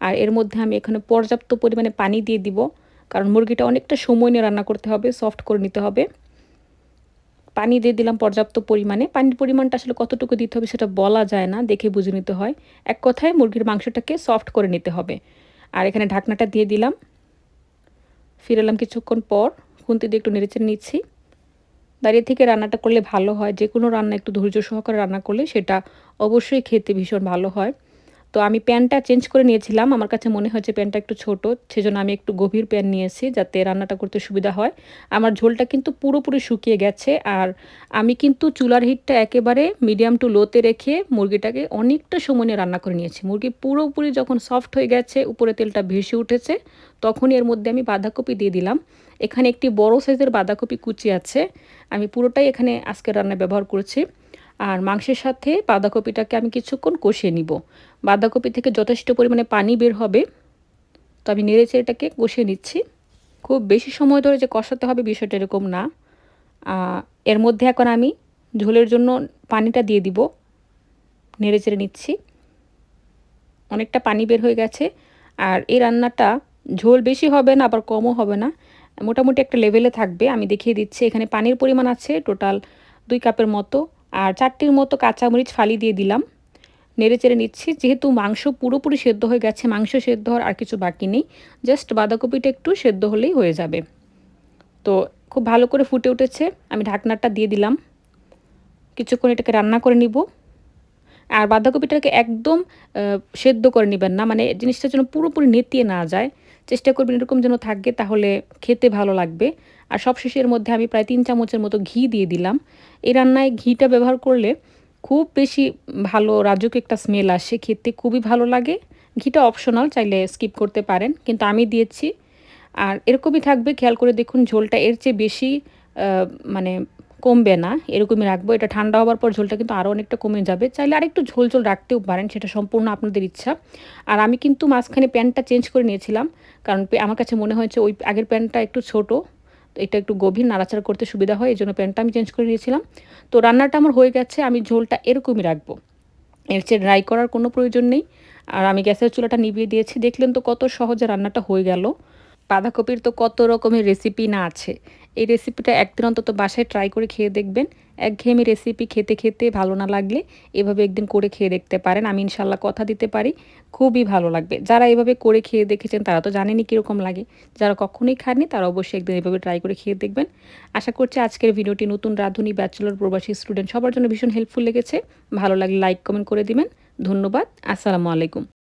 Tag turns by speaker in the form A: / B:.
A: আর এর মধ্যে আমি এখানে পর্যাপ্ত পরিমাণে পানি দিয়ে দিব, কারণ মুরগিটা অনেকটা সময় নিয়ে রান্না করতে হবে, সফট করে নিতে হবে। পানি দিয়ে দিলাম পর্যাপ্ত পরিমাণে। পানির পরিমাণটা আসলে কতটুকু দিতে হবে সেটা বলা যায় না, দেখে বুঝে নিতে হয়। এক কথায় মুরগির মাংসটাকে সফট করে নিতে হবে। আর এখানে ঢাকনাটা দিয়ে দিলাম। ফিরে এলাম কিছুক্ষণ পর, খুন্তি দিয়ে একটু নেড়েচেড়ে নিচ্ছি। দাঁড়িয়ে থেকে রান্নাটা করলে ভালো হয়। যেকোনো রান্না একটু ধৈর্য সহকারে রান্না করলে সেটা অবশ্যই খেতে ভীষণ ভালো হয়। তো আমি প্যানটা চেঞ্জ করে নিয়েছিলাম। আমার কাছে মনে হয়েছে প্যানটা একটু ছোট। সেজন্য আমি একটু গভীর প্যান নিয়েছি যাতে রান্নাটা করতে সুবিধা হয়। আমার ঝোলটা কিন্তু পুরোপুরি শুকিয়ে গেছে। আর আমি কিন্তু চুলার হিটটা একেবারে মিডিয়াম টু লোতে রেখে মুরগিটাকে অনেকটা সময় নিয়ে রান্না করে নিয়েছি। মুরগি পুরোপুরি যখন সফট হয়ে গেছে, উপরে তেলটা ভেসে উঠেছে, তখনই এর মধ্যে আমি বাঁধাকপি দিয়ে দিলাম। এখানে একটি বড় সাইজের বাঁধাকপি কুচি আছে। আমি পুরোটাই এখানে আজকের রান্নায় ব্যবহার করেছি। আর মাংসের সাথে বাঁধাকপিটাকে আমি কিছুক্ষণ কষিয়ে নিব। বাঁধাকপি থেকে যথেষ্ট পরিমাণে পানি বের হবে, তো আমি নেড়েচেড়ে এটাকে কষিয়ে নিচ্ছি। খুব বেশি সময় ধরে যে কষাতে হবে বিষয়টা এরকম না। এর মধ্যে এখন আমি ঝোলের জন্য পানিটা দিয়ে দিব। নেড়েচেড়ে নিচ্ছি। অনেকটা পানি বের হয়ে গেছে। আর এই রান্নাটা ঝোল বেশি হবে না, আবার কমও হবে না, মোটামুটি একটা লেভেলে থাকবে। আমি দেখিয়ে দিচ্ছি। এখানে পানির পরিমাণ আছে টোটাল 2 কাপের মতো। আর 4টির মতো কাঁচামরিচ ফালি দিয়ে দিলাম। নেড়েচেড়ে নিচ্ছি। যেহেতু মাংস পুরোপুরি সেদ্ধ হয়ে গেছে, মাংস সেদ্ধ হওয়ার আর কিছু বাকি নেই, জাস্ট বাঁধাকপিটা একটু সেদ্ধ হলেই হয়ে যাবে। তো খুব ভালো করে ফুটে উঠেছে। আমি ঢাকনাটা দিয়ে দিলাম। কিছুক্ষণ এটাকে রান্না করে নিব। আর বাঁধাকপিটাকে একদম সেদ্ধ করে নেবেন না, মানে জিনিসটা যেন পুরোপুরি নেতিয়ে না যায়। চেষ্টা করবেন এরকম যেন থাকে, তাহলে খেতে ভালো লাগবে। আর সবশেষে এর মধ্যে আমি প্রায় 3 চামচের মতো ঘি দিয়ে দিলাম। এই রান্নায় ঘিটা ব্যবহার করলে খুব বেশি ভালো রাজুক একটা স্মেল আসে, খেতে খুবই ভালো লাগে। ঘিটা অপশনাল, চাইলে স্কিপ করতে পারেন, কিন্তু আমি দিয়েছি। আর এরকমই থাকবে, খেয়াল করে দেখুন ঝোলটা এর চেয়ে বেশি মানে কমবে না, এরকমই রাখবো। এটা ঠান্ডা হওয়ার পর ঝোলটা কিন্তু আরও অনেকটা কমে যাবে। চাইলে আরেকটু ঝোল ঝোল রাখতেও পারেন, সেটা সম্পূর্ণ আপনাদের ইচ্ছা। আর আমি কিন্তু মাঝখানে প্যানটা চেঞ্জ করে নিয়েছিলাম, কারণ আমার কাছে মনে হয়েছে ওই আগের প্যানটা একটু ছোট, তো এটা একটু গভীর, নাড়াচাড়া করতে সুবিধা হয়, এই জন্য প্যানটা আমি চেঞ্জ করে নিয়েছিলাম। তো রান্নাটা আমার হয়ে গেছে। আমি ঝোলটা এরকমই রাখবো, এর চেয়ে ড্রাই করার কোনো প্রয়োজন নেই। আর আমি গ্যাসের চুলাটা নিভিয়ে দিয়েছি। দেখলেন তো কত সহজে রান্নাটা হয়ে গেল। বাঁধাকপির তো কত রকমের রেসিপি না আছে। এই রেসিপিটা একদিন অন্তত বাসায় ট্রাই করে খেয়ে দেখবেন। একঘেয়েমি রেসিপি খেতে খেতে ভালো না লাগলে এভাবে একদিন করে খেয়ে দেখতে পারেন। আমি ইনশাল্লাহ কথা দিতে পারি খুবই ভালো লাগবে। যারা এভাবে করে খেয়ে দেখেছেন তারা তো জানেনই কীরকম লাগে। যারা কখনোই খাননি তারা অবশ্যই একদিন এভাবে ট্রাই করে খেয়ে দেখবেন। আশা করছি আজকের ভিডিওটি নতুন রাঁধুনি, ব্যাচেলর, প্রবাসী স্টুডেন্ট সবার জন্য ভীষণ হেল্পফুল লেগেছে। ভালো লাগলে লাইক কমেন্ট করে দিবেন। ধন্যবাদ। আসসালামু আলাইকুম।